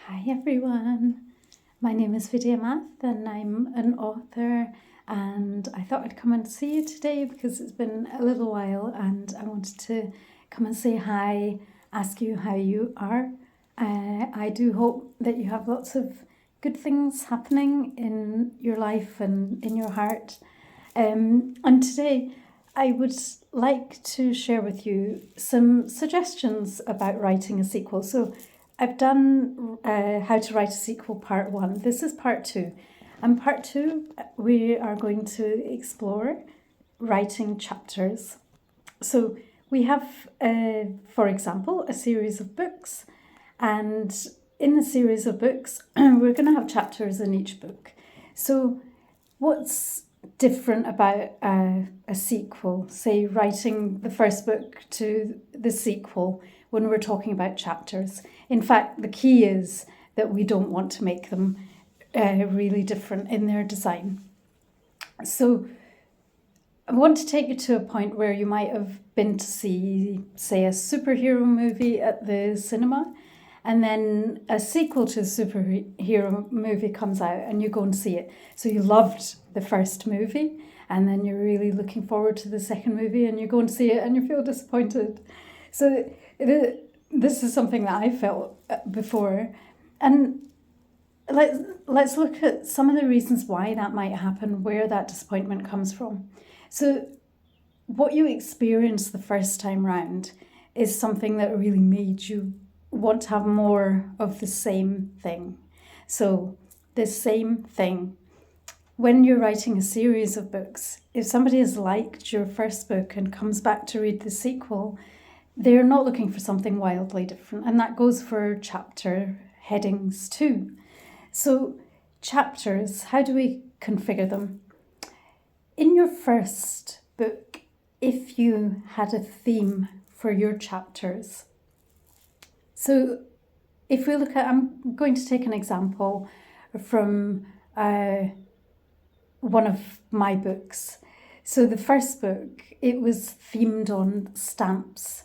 Hi everyone, my name is Vidya Math and I'm an author, and I thought I'd come and see you today because it's been a little while and I wanted to come and say hi, ask you how you are. I do hope that you have lots of good things happening in your life and in your heart. And today I would like to share with you some suggestions about writing a sequel. So I've done How to Write a Sequel Part 1. This is Part 2. And Part 2, we are going to explore writing chapters. So we have, for example, a series of books. And in the series of books, we're going to have chapters in each book. So what's different about a sequel, say writing the first book to the sequel when we're talking about chapters? In fact, the key is that we don't want to make them really different in their design. So I want to take you to a point where you might have been to see, say, a superhero movie at the cinema, and then a sequel to the superhero movie comes out and you go and see it. So you loved the first movie and then you're really looking forward to the second movie and you go and see it and you feel disappointed. So this is something that I felt before. And let's look at some of the reasons why that might happen, where that disappointment comes from. So what you experienced the first time round is something that really made you want to have more of the same thing. So the same thing. When you're writing a series of books, if somebody has liked your first book and comes back to read the sequel, they're not looking for something wildly different. And that goes for chapter headings too. So chapters, how do we configure them? In your first book, if you had a theme for your chapters, so if we look at, I'm going to take an example from one of my books. So the first book, it was themed on stamps.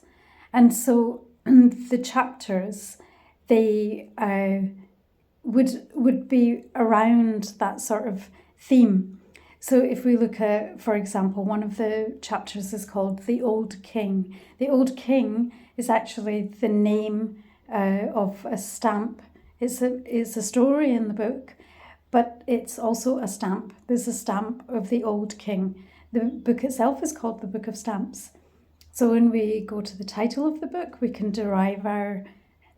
And so the chapters, they would be around that sort of theme. So if we look at, for example, one of the chapters is called The Old King. The Old King is actually the name of a stamp. It's a story in the book, but it's also a stamp. There's a stamp of the Old King. The book itself is called The Book of Stamps. So when we go to the title of the book, we can derive our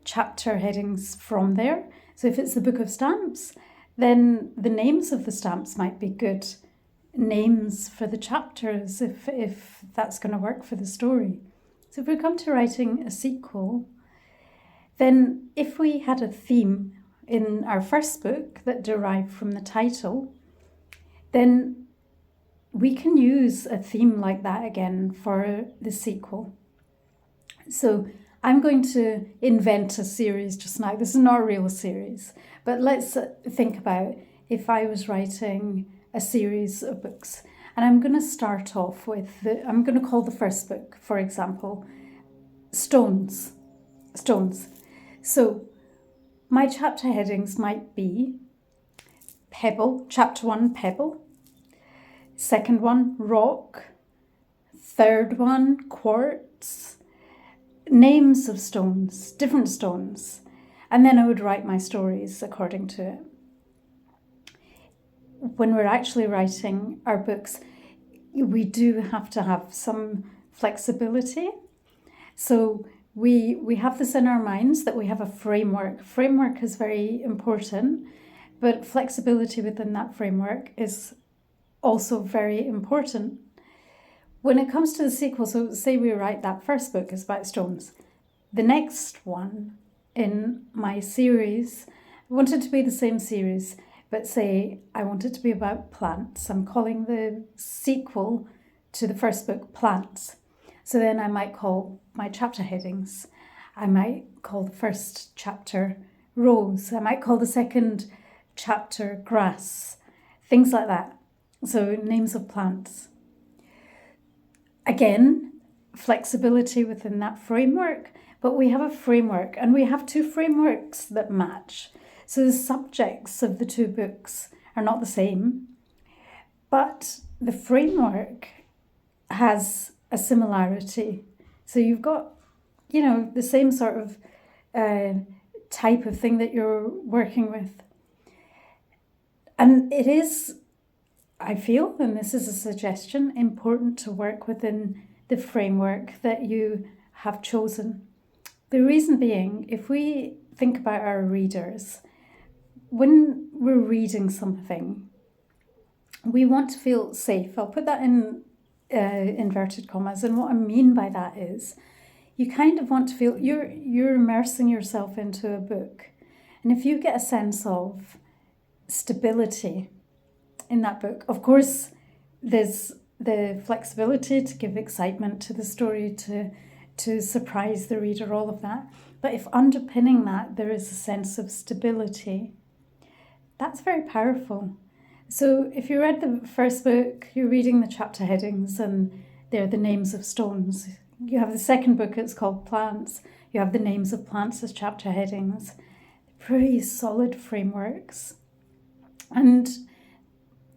chapter headings from there. So if it's the Book of Stamps, then the names of the stamps might be good names for the chapters if that's going to work for the story. So if we come to writing a sequel, then if we had a theme in our first book that derived from the title, then we can use a theme like that again for the sequel. So I'm going to invent a series just now. This is not a real series, but let's think about if I was writing a series of books. And I'm going to start off with, I'm going to call the first book, for example, Stones. So my chapter headings might be Pebble, chapter 1, Pebble. Second one, Rock. Third one, Quartz. Names of stones, different stones. And then I would write my stories according to it. When we're actually writing our books, we do have to have some flexibility. So we have this in our minds that we have a framework. Framework is very important, but flexibility within that framework is also very important. When it comes to the sequel, so say we write that first book is about stones. The next one in my series, I want it to be the same series, but say I want it to be about plants. I'm calling the sequel to the first book Plants. So then I might call my chapter headings. I might call the first chapter Rose. I might call the second chapter Grass. Things like that. So names of plants. Again, flexibility within that framework, but we have a framework, and we have two frameworks that match. So the subjects of the two books are not the same, but the framework has a similarity. So you've got, the same sort of type of thing that you're working with. And it is, I feel, and this is a suggestion, important to work within the framework that you have chosen. The reason being, if we think about our readers, when we're reading something, we want to feel safe. I'll put that in inverted commas, and what I mean by that is you kind of want to feel you're immersing yourself into a book, and if you get a sense of stability in that book, of course there's the flexibility to give excitement to the story, to surprise the reader, all of that, but if underpinning that there is a sense of stability, that's very powerful. So if you read the first book, you're reading the chapter headings and they're the names of stones. You have the second book, it's called Plants. You have the names of plants as chapter headings. Pretty solid frameworks. And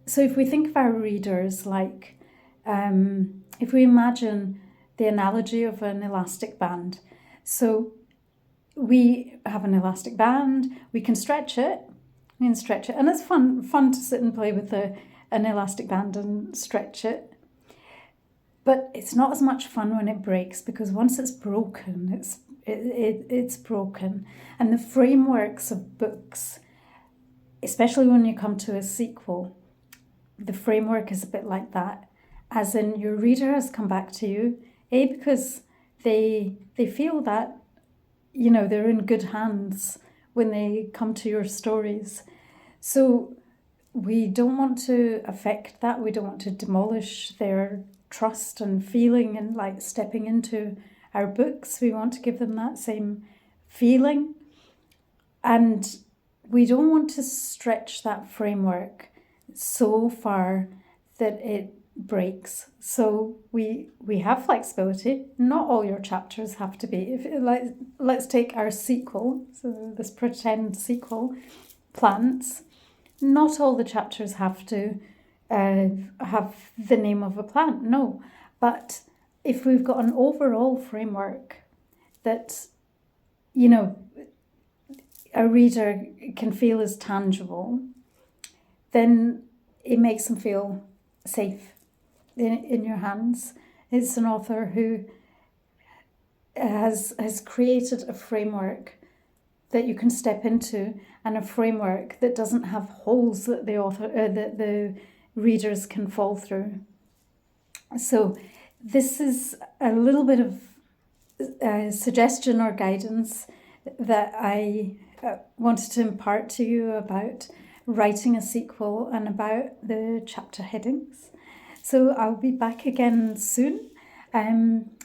so if we think of our readers like, if we imagine the analogy of an elastic band. So we have an elastic band, we can stretch it, and it's fun to sit and play with an elastic band and stretch it. But it's not as much fun when it breaks, because once it's broken, it's broken. And the frameworks of books, especially when you come to a sequel, the framework is a bit like that. As in, your reader has come back to you, because they feel that, they're in good hands when they come to your stories. So we don't want to affect that. We don't want to demolish their trust and feeling and like stepping into our books. We want to give them that same feeling. And we don't want to stretch that framework so far that it breaks. So we have flexibility. Not all your chapters have to be. Let's take our sequel, so this pretend sequel, Plants. Not all the chapters have to have the name of a plant, no. But if we've got an overall framework that, a reader can feel is tangible, then it makes them feel safe in your hands. It's an author who has created a framework that you can step into, and a framework that doesn't have holes that the readers can fall through. So this is a little bit of suggestion or guidance that I wanted to impart to you about writing a sequel and about the chapter headings. So I'll be back again soon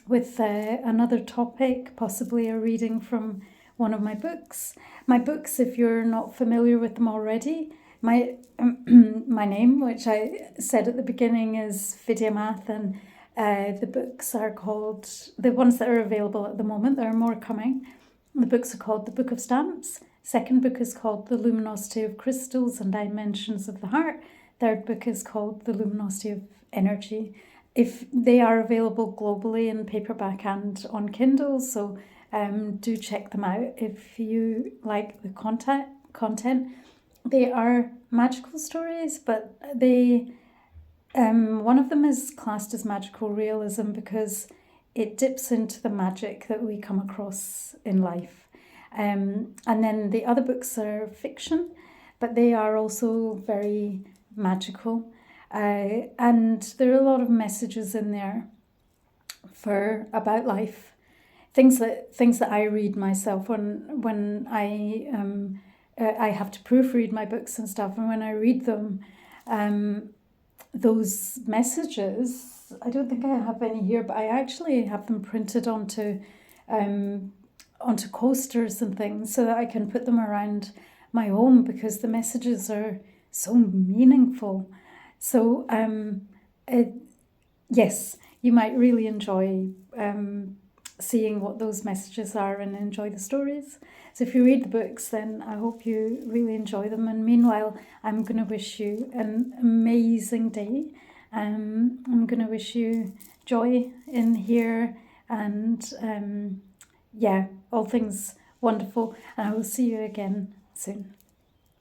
with another topic, possibly a reading from one of my books. My books, if you're not familiar with them already, my name, which I said at the beginning, is Vidya Math, and the books are called, the ones that are available at the moment, there are more coming. The books are called The Book of Stamps. Second book is called The Luminosity of Crystals and Dimensions of the Heart. Third book is called The Luminosity of Energy. If they are available globally in paperback and on Kindle, so do check them out if you like the content. They are magical stories, but they one of them is classed as magical realism because it dips into the magic that we come across in life. And then the other books are fiction, but they are also very magical. And there are a lot of messages in there about life. Things that I read myself when I have to proofread my books and stuff, and when I read them, those messages, I don't think I have any here, but I actually have them printed onto coasters and things so that I can put them around my home, because the messages are so meaningful. So yes, you might really enjoy seeing what those messages are and enjoy the stories. So if you read the books, then I hope you really enjoy them. And meanwhile, I'm going to wish you an amazing day. I'm going to wish you joy in here and all things wonderful. And I will see you again soon.